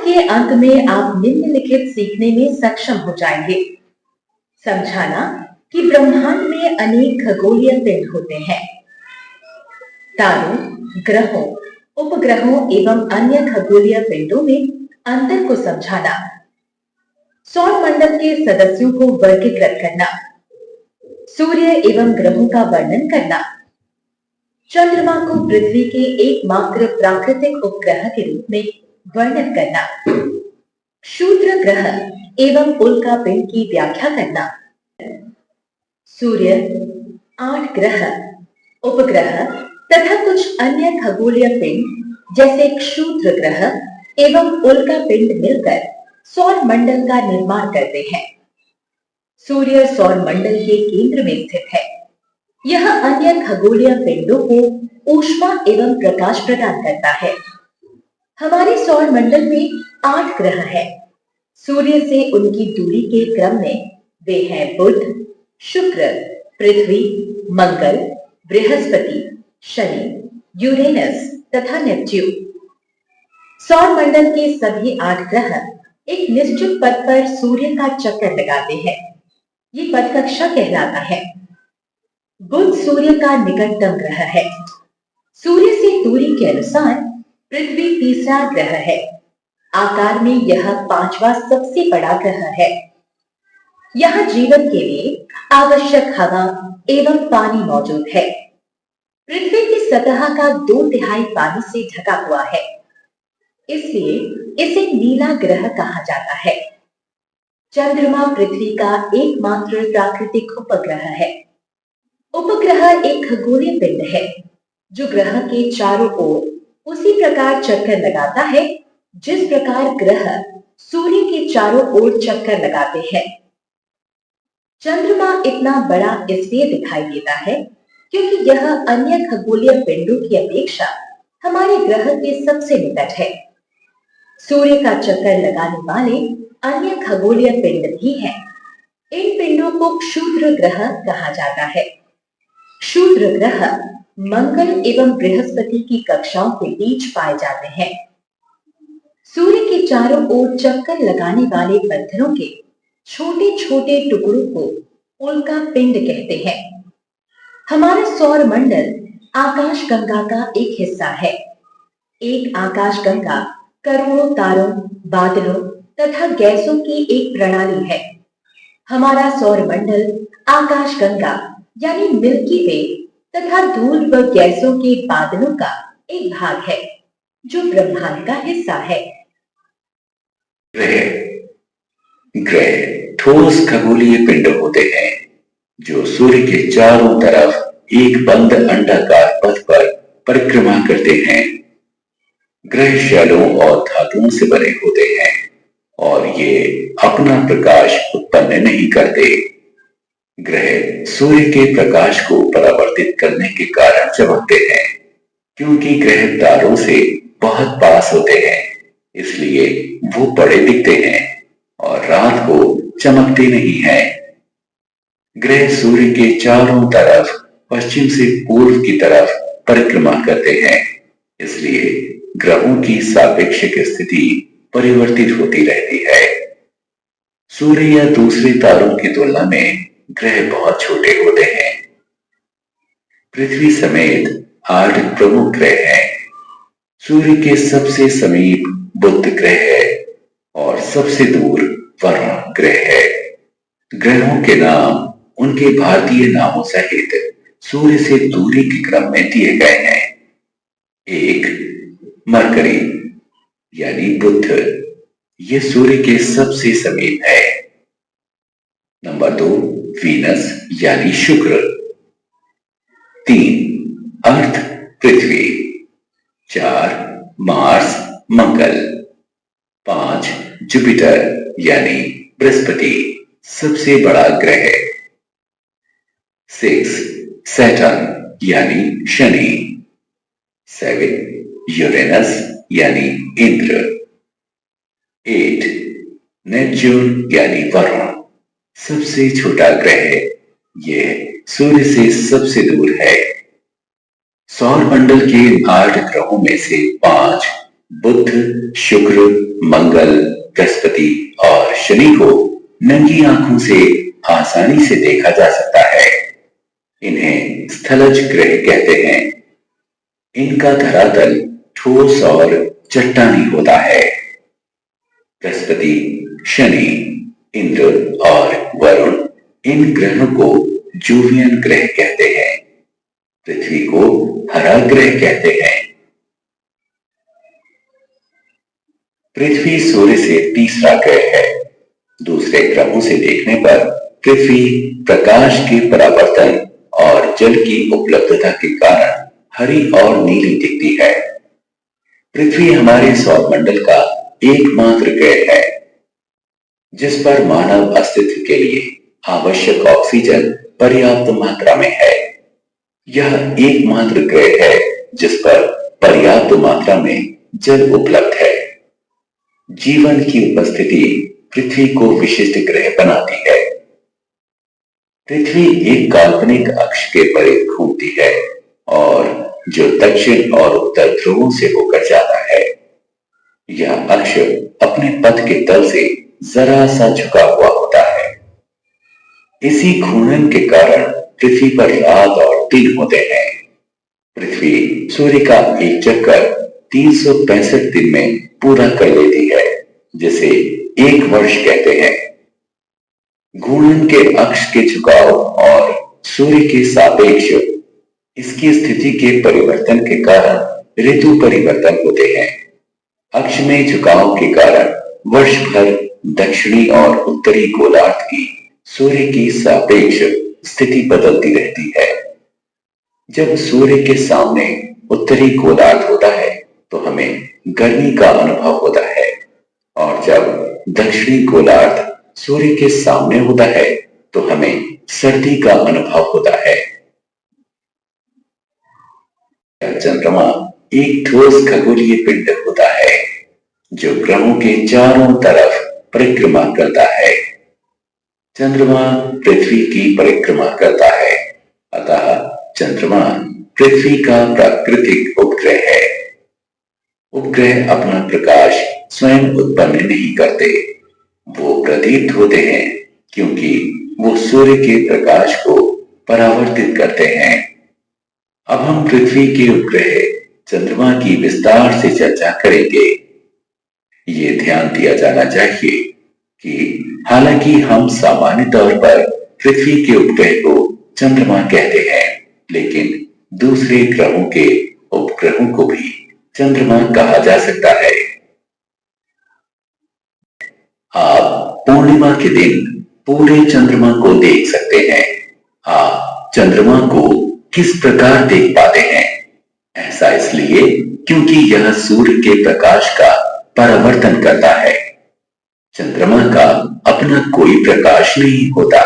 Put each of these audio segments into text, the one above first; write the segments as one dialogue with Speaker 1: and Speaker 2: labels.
Speaker 1: के अंत में आप निम्नलिखित सीखने में सक्षम हो जाएंगे। समझाना कि ब्रह्मांड में अनेक खगोलीय पिंड होते हैं। तारों, ग्रहों, उपग्रहों एवं अन्य खगोलीय पिंडों में अंतर को समझाना। सौर मंडल के सदस्यों को वर्गीकृत करना। सूर्य एवं ग्रहों का वर्णन करना। चंद्रमा को पृथ्वी के एकमात्र प्राकृतिक उपग्रह के रूप में वर्णन करना। क्षुद्र ग्रह एवं उल्का पिंड की व्याख्या करना। सूर्य, 8 ग्रह, उपग्रह तथा कुछ अन्य खगोलीय पिंड जैसे क्षुद्र ग्रह एवं उल्का पिंड मिलकर सौर मंडल का निर्माण करते हैं। सूर्य सौर मंडल के केंद्र में स्थित है। यह अन्य खगोलीय पिंडों को ऊष्मा एवं प्रकाश प्रदान करता है। हमारे सौर मंडल में 8 ग्रह हैं। सूर्य से उनकी दूरी के क्रम में वे हैं बुध, शुक्र, पृथ्वी, मंगल, बृहस्पति, शनि, यूरेनस तथा नेपच्यून। सौर मंडल के सभी 8 ग्रह एक निश्चित पथ पर सूर्य का चक्कर लगाते हैं। ये पथ कक्षा कहलाता है। बुध सूर्य का निकटतम ग्रह है। सूर्य से दूरी के अनुसार पृथ्वी तीसरा ग्रह है। आकार में यह 5वां सबसे बड़ा ग्रह है। यहाँ जीवन के लिए आवश्यक हवा एवं पानी मौजूद है। पृथ्वी की सतह का 2/3 पानी से ढका हुआ है, इसलिए इसे नीला ग्रह कहा जाता है। चंद्रमा पृथ्वी का एकमात्र प्राकृतिक उपग्रह है। उपग्रह एक खगोलीय पिंड है जो ग्रह के चारों ओर उसी प्रकार चक्कर लगाता है जिस प्रकार ग्रह सूर्य के चारों ओर चक्कर लगाते हैं। चंद्रमा इतना बड़ा इसलिए दिखाई देता है क्योंकि यह अन्य खगोलीय पिंडों की अपेक्षा हमारे ग्रह के सबसे निकट है। सूर्य का चक्कर लगाने वाले अन्य खगोलीय पिंड भी हैं। इन पिंडों को क्षुद्र ग्रह कहा जाता है। क्षुद्र ग्रह मंगल एवं बृहस्पति की कक्षाओं के बीच पाए जाते हैं। सूर्य के चारों ओर चक्कर लगाने वाले पत्थरों के छोटे छोटे टुकड़ों को उल्का पिंड कहते हैं। हमारा सौर मंडल आकाशगंगा का एक हिस्सा है। एक आकाशगंगा करोड़ों तारों, बादलों तथा गैसों की एक प्रणाली है। हमारा सौर मंडल आकाशगंगा यानी मिल्की वे तथा धूल व गैसों के बादलों का एक भाग है जो ब्रह्मांड का हिस्सा है।
Speaker 2: ग्रह ठोस खगोलीय पिंड होते हैं जो सूर्य के चारों तरफ एक बंद अंडाकार पथ पर परिक्रमा करते हैं। ग्रह शैलों और धातुओं से बने होते हैं और ये अपना प्रकाश उत्पन्न नहीं करते। ग्रह सूर्य के प्रकाश को परावर्तित करने के कारण चमकते हैं। क्योंकि ग्रह तारों से बहुत पास होते हैं, इसलिए वो बड़े दिखते हैं और रात को चमकते नहीं हैं। ग्रह सूर्य के चारों तरफ पश्चिम से पूर्व की तरफ परिक्रमा करते हैं, इसलिए ग्रहों की सापेक्षिक स्थिति परिवर्तित होती रहती है। सूर्य या दूसरे तारों की तुलना में ग्रह बहुत छोटे होते हैं। पृथ्वी समेत 8 प्रमुख ग्रह हैं। सूर्य के सबसे समीप बुध ग्रह है और सबसे दूर वरुण ग्रह है। ग्रहों के नाम उनके भारतीय नामों सहित सूर्य से दूरी के क्रम में दिए गए हैं। 1 मरकरी यानी बुध, यह सूर्य के सबसे समीप है। नंबर 2 वीनस यानी शुक्र। 3 अर्थ पृथ्वी। 4 मार्स मंगल। 5 जुपिटर यानी बृहस्पति, सबसे बड़ा ग्रह। 6 सैटर्न यानी शनि। 7 यूरेनस यानी इंद्र। 8 नेपच्यून यानी वरुण, सबसे छोटा ग्रह। यह सूर्य से सबसे दूर है। सौर मंडल के 8 ग्रहों में से 5 बुध, शुक्र, मंगल, बृहस्पति और शनि को नंगी आंखों से आसानी से देखा जा सकता है। इन्हें स्थलज ग्रह कहते हैं। इनका धरातल ठोस और चट्टानी होता है। बृहस्पति, शनि, इंद्र और वरुण इन ग्रहों को जोवियन ग्रह कहते हैं। पृथ्वी को हरा ग्रह कहते हैं। पृथ्वी सूर्य से तीसरा ग्रह है। दूसरे ग्रहों से देखने पर पृथ्वी प्रकाश के परावर्तन और जल की उपलब्धता के कारण हरी और नीली दिखती है। पृथ्वी हमारे सौरमंडल का एकमात्र ग्रह है जिस पर मानव अस्तित्व के लिए आवश्यक ऑक्सीजन पर्याप्त मात्रा में है। यह एकमात्र ग्रह है जिस पर पर्याप्त मात्रा में जल उपलब्ध है। जीवन की उपस्थिति पृथ्वी को विशिष्ट ग्रह बनाती है। पृथ्वी एक काल्पनिक अक्ष के परिध घूमती है और जो दक्षिण और उत्तर ध्रुवों से होकर जाता है। यह अक्ष अपने पथ के तल से जरा सा झुका हुआ होता है। इसी घूर्णन के कारण पृथ्वी पर रात और दिन होते हैं। पृथ्वी सूर्य का एक चक्कर 365 दिन में पूरा कर लेती है, जिसे एक वर्ष कहते हैं। घूर्णन के अक्ष के झुकाव और सूर्य के सापेक्ष इसकी स्थिति के परिवर्तन के कारण ऋतु परिवर्तन होते हैं। अक्ष में झुकाव के कारण वर्ष भर दक्षिणी और उत्तरी गोलार्ध की सूर्य की सापेक्ष स्थिति बदलती रहती है। जब सूर्य के सामने उत्तरी गोलार्ध होता है तो हमें गर्मी का अनुभव होता है, और जब दक्षिणी गोलार्ध सूर्य के सामने होता है तो हमें सर्दी का अनुभव होता है। चंद्रमा एक ठोस खगोलीय पिंड होता है जो ग्रहों के चारों तरफ परिक्रमा करता है। चंद्रमा पृथ्वी की परिक्रमा करता है, अतः चंद्रमा पृथ्वी का प्राकृतिक उपग्रह है। उपग्रह अपना प्रकाश स्वयं उत्पन्न नहीं करते, वो प्रदीप्त होते हैं क्योंकि वो सूर्य के प्रकाश को परावर्तित करते हैं। अब हम पृथ्वी के उपग्रह चंद्रमा की विस्तार से चर्चा करेंगे। ये ध्यान दिया जाना चाहिए कि हालांकि हम सामान्य तौर पर पृथ्वी के उपग्रह को चंद्रमा कहते हैं, लेकिन दूसरे ग्रहों के उपग्रहों को भी चंद्रमा कहा जा सकता है। आप पूर्णिमा के दिन पूरे चंद्रमा को देख सकते हैं। आप चंद्रमा को किस प्रकार देख पाते हैं? ऐसा इसलिए क्योंकि यह सूर्य के प्रकाश का परावर्तन करता है। चंद्रमा का अपना कोई प्रकाश नहीं होता,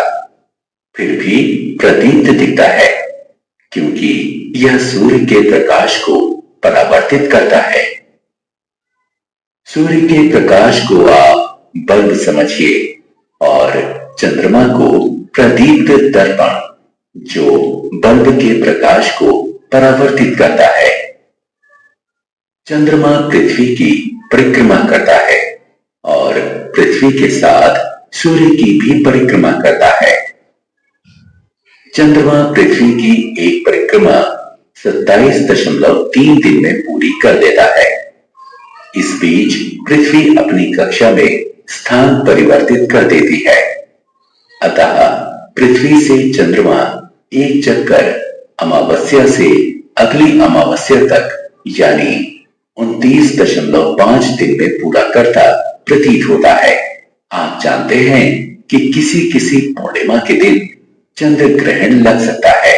Speaker 2: फिर भी प्रदीप्त दिखता है क्योंकि यह सूर्य के प्रकाश को परावर्तित करता है। सूर्य के प्रकाश को आप बल्ब समझिए और चंद्रमा को प्रदीप्त दर्पण जो बल्ब के प्रकाश को परावर्तित करता है। चंद्रमा पृथ्वी की परिक्रमा करता है और पृथ्वी के साथ सूर्य की भी परिक्रमा करता है। चंद्रमा पृथ्वी की एक परिक्रमा 27.3 दिन में पूरी कर देता है। इस बीच पृथ्वी अपनी कक्षा में स्थान परिवर्तित कर देती है, अतः पृथ्वी से चंद्रमा एक चक्कर अमावस्या से अगली अमावस्या तक यानी 29.5 दिन में पूरा करता प्रतीत होता है। आप जानते हैं कि किसी किसी पूर्णिमा के दिन चंद्र ग्रहण लग सकता है।